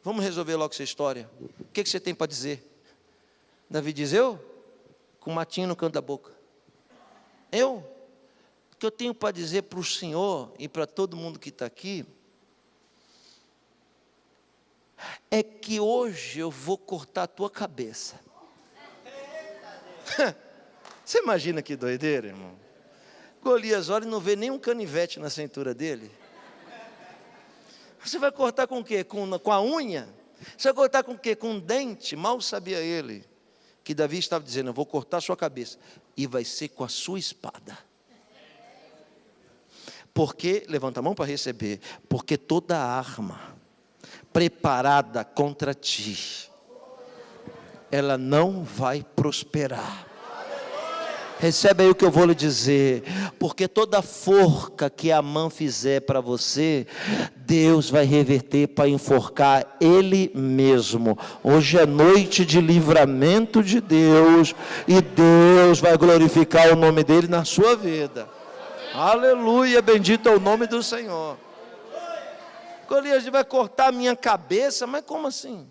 vamos resolver logo essa história, o que você tem para dizer? Davi diz: eu? Com um matinho no canto da boca. O que eu tenho para dizer para o Senhor e para todo mundo que está aqui, é que hoje eu vou cortar a tua cabeça. Você imagina que doideira, irmão? Golias olha e não vê nem um canivete na cintura dele. Você vai cortar com o quê? Com a unha? Você vai cortar com o quê? Com um dente? Mal sabia ele que Davi estava dizendo: eu vou cortar a sua cabeça, e vai ser com a sua espada. Porque, levanta a mão para receber, porque toda arma preparada contra ti, ela não vai prosperar. Recebe aí o que eu vou lhe dizer, porque toda forca que Amã fizer para você, Deus vai reverter para enforcar Ele mesmo. Hoje é noite de livramento de Deus, e Deus vai glorificar o nome dEle na sua vida. Aleluia, bendito é o nome do Senhor. Golias vai cortar a minha cabeça, mas como assim?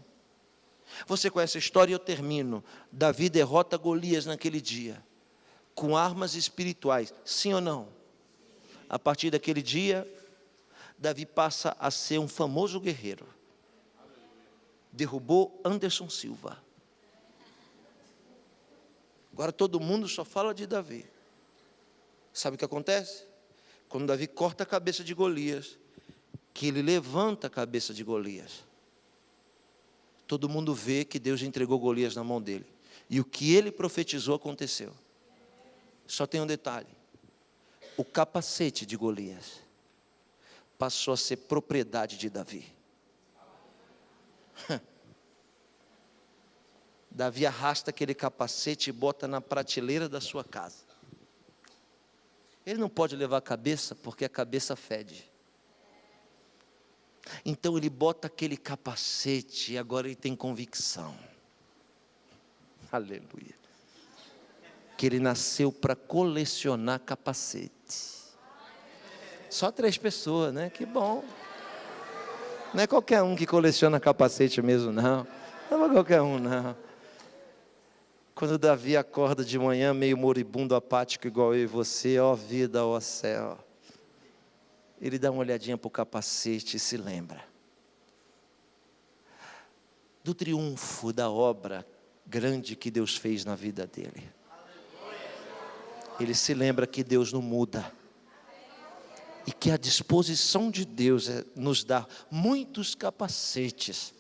Você conhece a história e eu termino. Davi derrota Golias naquele dia, com armas espirituais, sim ou não? A partir daquele dia, Davi passa a ser um famoso guerreiro. Derrubou Anderson Silva. Agora todo mundo só fala de Davi. Sabe o que acontece? Quando Davi corta a cabeça de Golias, que ele levanta a cabeça de Golias, todo mundo vê que Deus entregou Golias na mão dele. E o que ele profetizou aconteceu. Só tem um detalhe. O capacete de Golias passou a ser propriedade de Davi. Davi arrasta aquele capacete e bota na prateleira da sua casa. Ele não pode levar a cabeça, porque a cabeça fede. Então ele bota aquele capacete e agora ele tem convicção. Aleluia. Que ele nasceu para colecionar capacete. Só 3 pessoas, né? Que bom. Não é qualquer um que coleciona capacete mesmo, não. Não é qualquer um, não. Quando Davi acorda de manhã, meio moribundo, apático, igual eu e você, ó vida, ó céu. Ele dá uma olhadinha para o capacete e se lembra do triunfo da obra grande que Deus fez na vida dele. Ele se lembra que Deus não muda. E que a disposição de Deus é nos dar muitos capacetes,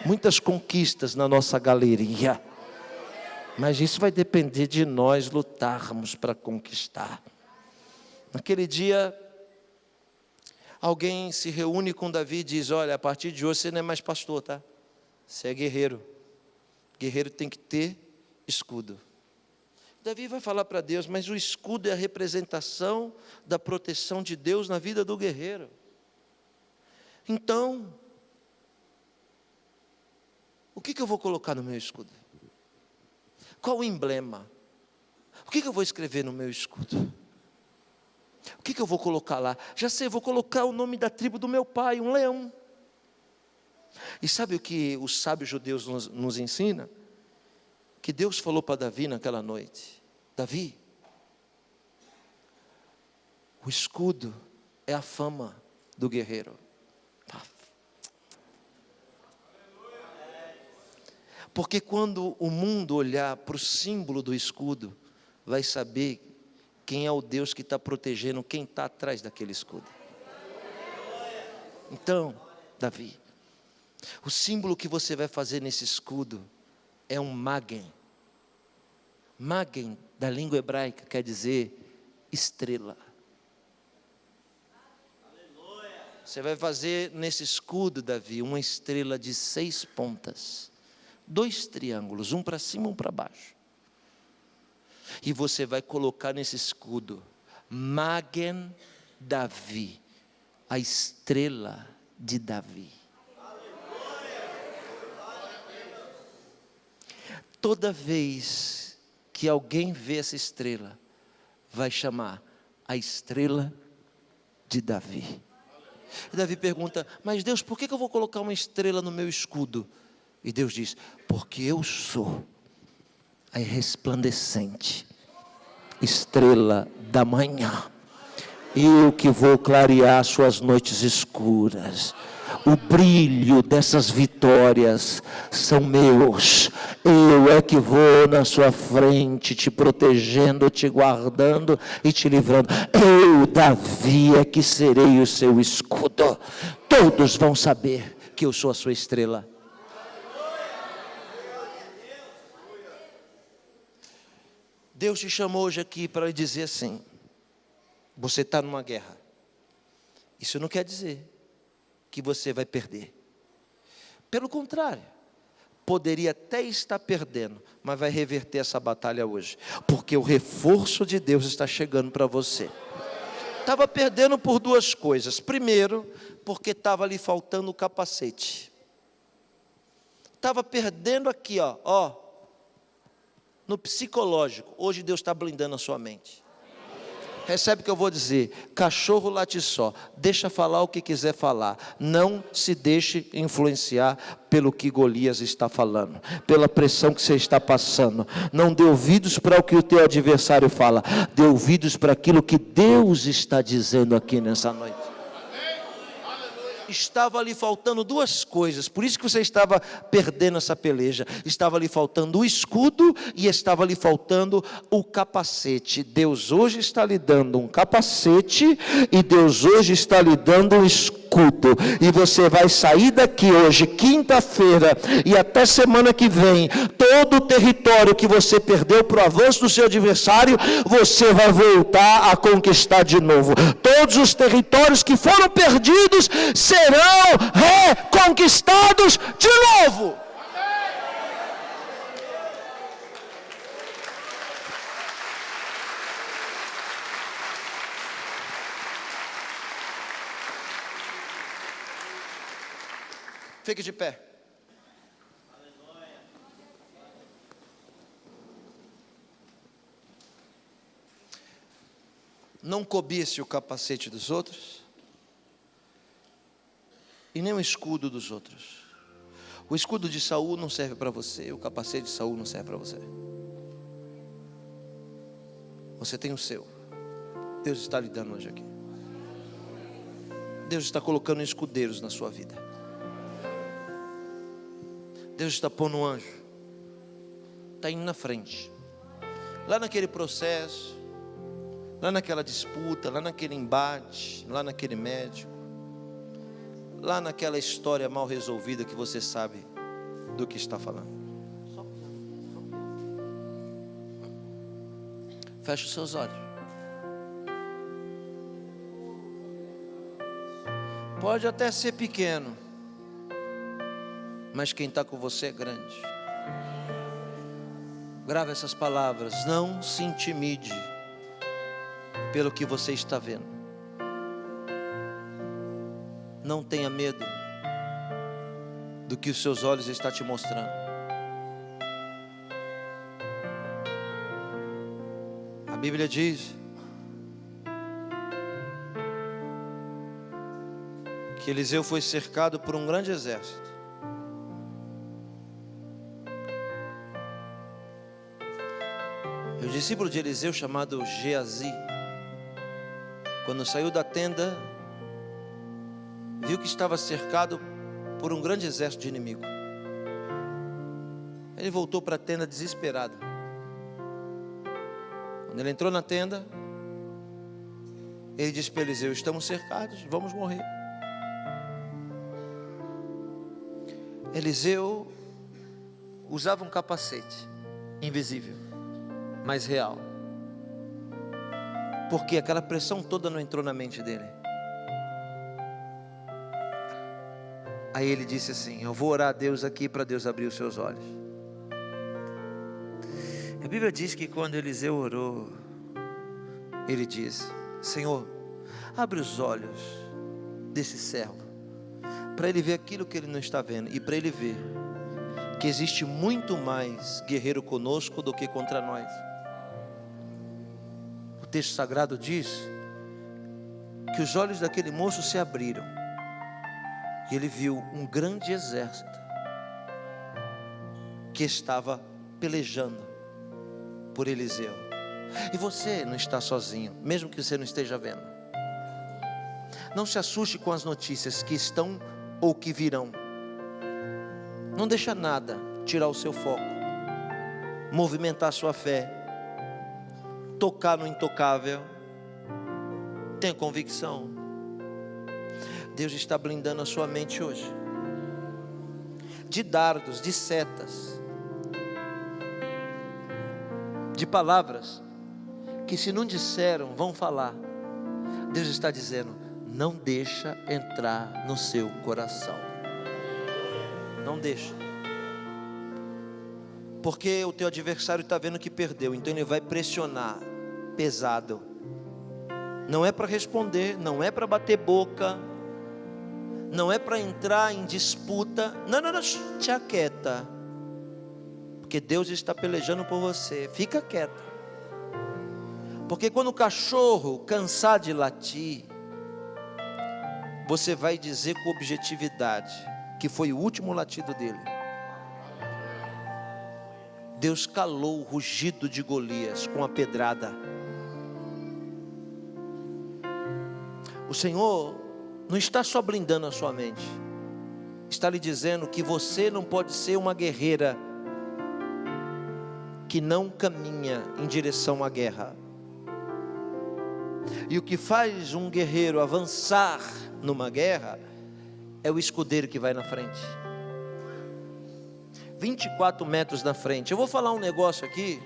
muitas conquistas na nossa galeria. Mas isso vai depender de nós lutarmos para conquistar. Naquele dia, alguém se reúne com Davi e diz: olha, a partir de hoje você não é mais pastor, tá? Você é guerreiro. Guerreiro tem que ter escudo. Davi vai falar para Deus: mas o escudo é a representação da proteção de Deus na vida do guerreiro. Então, o que eu vou colocar no meu escudo? Qual o emblema? O que eu vou escrever no meu escudo? O que eu vou colocar lá? Já sei, eu vou colocar o nome da tribo do meu pai, um leão. E sabe o que os sábios judeus nos ensinam? Que Deus falou para Davi naquela noite: Davi, o escudo é a fama do guerreiro. Porque quando o mundo olhar para o símbolo do escudo, vai saber quem é o Deus que está protegendo quem está atrás daquele escudo. Então, Davi, o símbolo que você vai fazer nesse escudo é um magen. Magen, da língua hebraica, quer dizer estrela. Você vai fazer nesse escudo, Davi, uma estrela de 6 pontas. 2 triângulos, um para cima, um para baixo. E você vai colocar nesse escudo Magen Davi, a estrela de Davi. Toda vez que alguém vê essa estrela, vai chamar a estrela de Davi. E Davi pergunta: mas Deus, por que eu vou colocar uma estrela no meu escudo? E Deus diz: porque eu sou a resplandecente estrela da manhã. Eu que vou clarear suas noites escuras. O brilho dessas vitórias são meus. Eu é que vou na sua frente, te protegendo, te guardando e te livrando. Eu, Davi, é que serei o seu escudo. Todos vão saber que eu sou a sua estrela. Deus te chamou hoje aqui para lhe dizer assim: você está numa guerra. Isso não quer dizer que você vai perder. Pelo contrário, poderia até estar perdendo, mas vai reverter essa batalha hoje, porque o reforço de Deus está chegando para você. Estava perdendo por 2 coisas. Primeiro, porque estava lhe faltando o capacete. Estava perdendo aqui, ó, no psicológico. Hoje Deus está blindando a sua mente. Recebe o que eu vou dizer. Cachorro late só. Deixa falar o que quiser falar. Não se deixe influenciar pelo que Golias está falando, pela pressão que você está passando. Não dê ouvidos para o que o teu adversário fala. Dê ouvidos para aquilo que Deus está dizendo aqui nessa noite. Estava lhe faltando duas coisas, por isso que você estava perdendo essa peleja. Estava lhe faltando o escudo e estava lhe faltando o capacete. Deus hoje está lhe dando um capacete e Deus hoje está lhe dando um escudo. E você vai sair daqui hoje, quinta-feira, e até semana que vem, todo o território que você perdeu para o avanço do seu adversário, você vai voltar a conquistar de novo. Todos os territórios que foram perdidos serão reconquistados de novo. Fique de pé. Não cobice o capacete dos outros e nem o escudo dos outros. O escudo de Saul não serve para você, o capacete de Saul não serve para você. Você tem o seu. Deus está lhe dando hoje aqui. Deus está colocando escudeiros na sua vida. Deus está pondo um anjo, está indo na frente, lá naquele processo, lá naquela disputa, lá naquele embate, lá naquele médico, lá naquela história mal resolvida que você sabe do que está falando. Feche os seus olhos. Pode até ser pequeno, mas quem está com você é grande. Grave essas palavras. Não se intimide pelo que você está vendo. Não tenha medo do que os seus olhos estão te mostrando. A Bíblia diz que Eliseu foi cercado por um grande exército. O discípulo de Eliseu, chamado Geazi, quando saiu da tenda, viu que estava cercado por um grande exército de inimigo. Ele voltou para a tenda desesperado. Quando ele entrou na tenda, ele disse para Eliseu: estamos cercados, vamos morrer. Eliseu usava um capacete invisível, mas real, porque aquela pressão toda não entrou na mente dele. Aí ele disse assim: eu vou orar a Deus aqui para Deus abrir os seus olhos. A Bíblia diz que quando Eliseu orou, ele disse: Senhor, abre os olhos desse servo, para ele ver aquilo que ele não está vendo, e para ele ver que existe muito mais guerreiro conosco do que contra nós. O texto sagrado diz que os olhos daquele moço se abriram e ele viu um grande exército que estava pelejando por Eliseu. E você não está sozinho, mesmo que você não esteja vendo. Não se assuste com as notícias que estão ou que virão. Não deixa nada tirar o seu foco, movimentar a sua fé, tocar no intocável. Tenha convicção. Deus está blindando a sua mente hoje de dardos, de setas, de palavras que, se não disseram, vão falar. Deus está dizendo: não deixa entrar no seu coração. Não deixa. Porque o teu adversário está vendo que perdeu, então ele vai pressionar pesado. Não é para responder, não é para bater boca, não é para entrar em disputa. Não, te aquieta, porque Deus está pelejando por você. Fica quieta. Porque quando o cachorro cansar de latir, você vai dizer com objetividade que foi o último latido dele. Deus calou o rugido de Golias com a pedrada. O Senhor não está só blindando a sua mente, está lhe dizendo que você não pode ser uma guerreira que não caminha em direção à guerra. E o que faz um guerreiro avançar numa guerra é o escudeiro que vai na frente. 24 metros na frente. Eu vou falar um negócio aqui.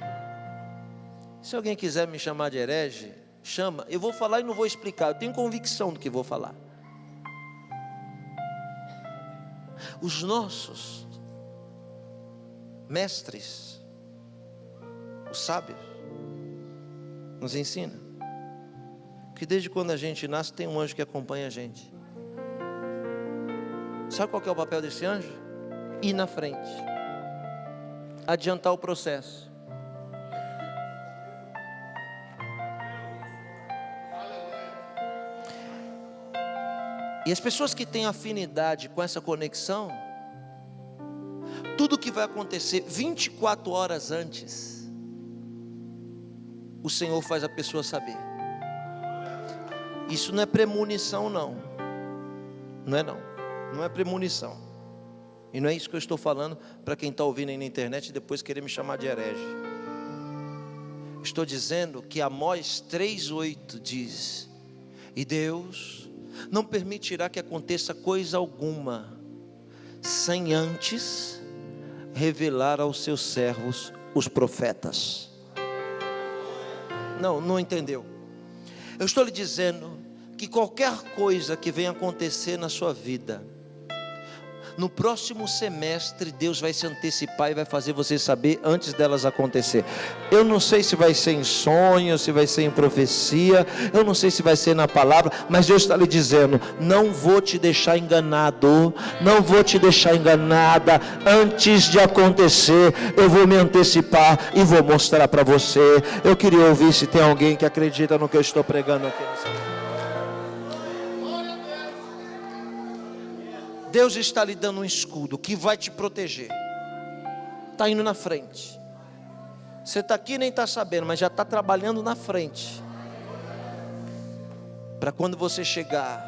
Se alguém quiser me chamar de herege, chama. Eu vou falar e não vou explicar. Eu tenho convicção do que vou falar. Os nossos mestres, os sábios, nos ensinam que desde quando a gente nasce tem um anjo que acompanha a gente. Sabe qual que é o papel desse anjo? Ir na frente, adiantar o processo. E as pessoas que têm afinidade com essa conexão, tudo que vai acontecer 24 horas antes, o Senhor faz a pessoa saber. Isso não é premonição não. Não é não. Não é premonição. E não é isso que eu estou falando para quem está ouvindo aí na internet e depois querer me chamar de herege. Estou dizendo que Amós 3:8 diz: e Deus não permitirá que aconteça coisa alguma sem antes revelar aos seus servos os profetas. Não entendeu? Eu estou lhe dizendo que qualquer coisa que venha acontecer na sua vida, no próximo semestre Deus vai se antecipar e vai fazer você saber antes delas acontecer. Eu não sei se vai ser em sonho, se vai ser em profecia, eu não sei se vai ser na palavra, mas Deus está lhe dizendo: não vou te deixar enganado, não vou te deixar enganada. Antes de acontecer, eu vou me antecipar e vou mostrar para você. Eu queria ouvir se tem alguém que acredita no que eu estou pregando aqui nessa manhã. Deus está lhe dando um escudo que vai te proteger. Está indo na frente. Você está aqui e nem está sabendo, mas já está trabalhando na frente. Para quando você chegar,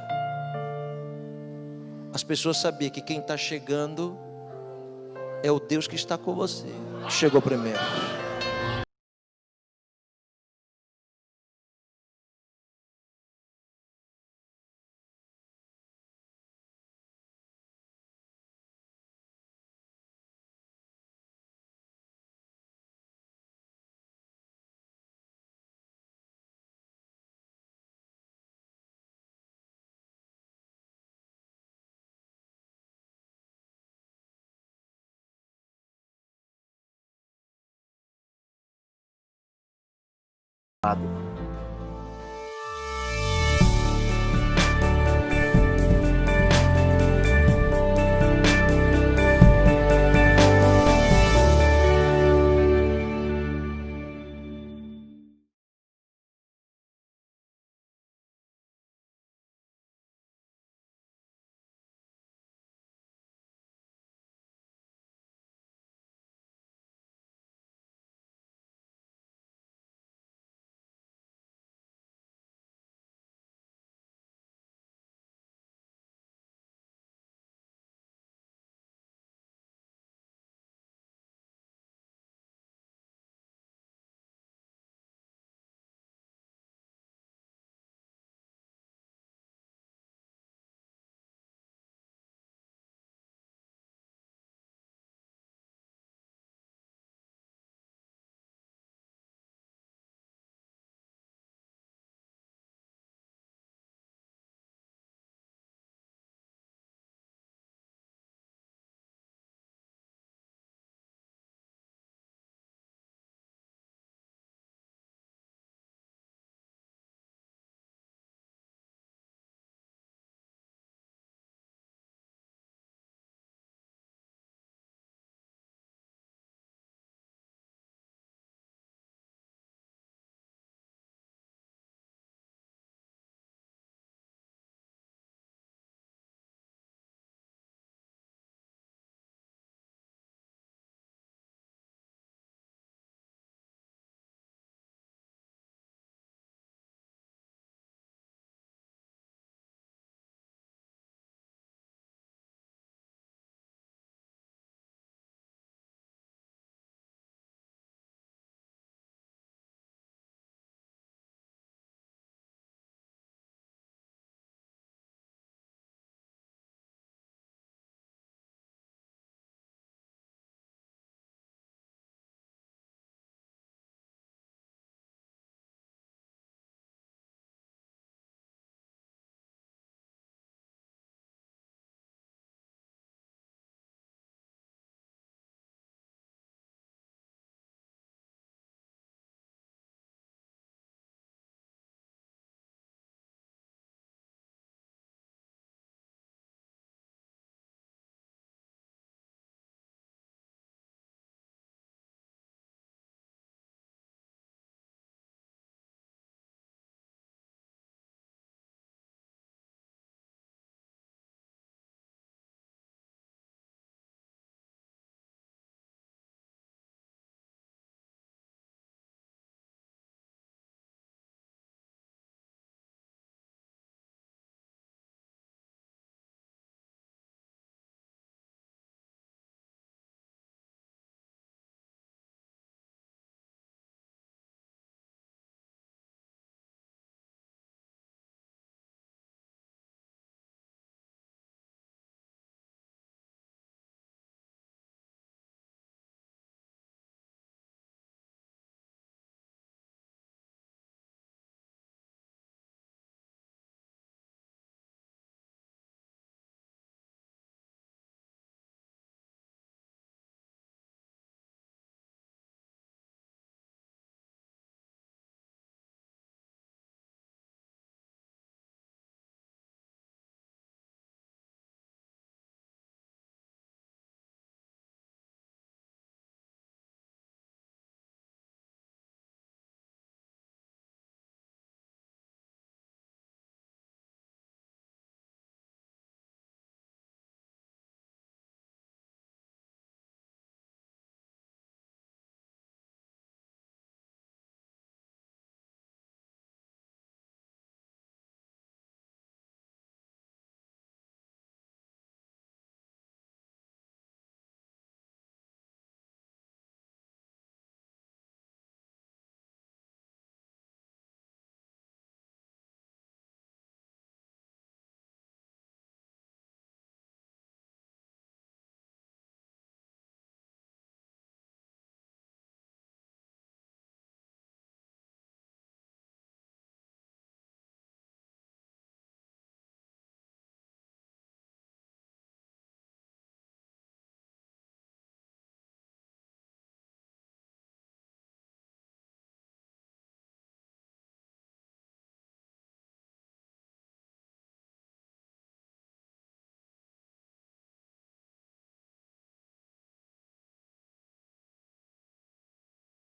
as pessoas saberem que quem está chegando é o Deus que está com você, que chegou primeiro.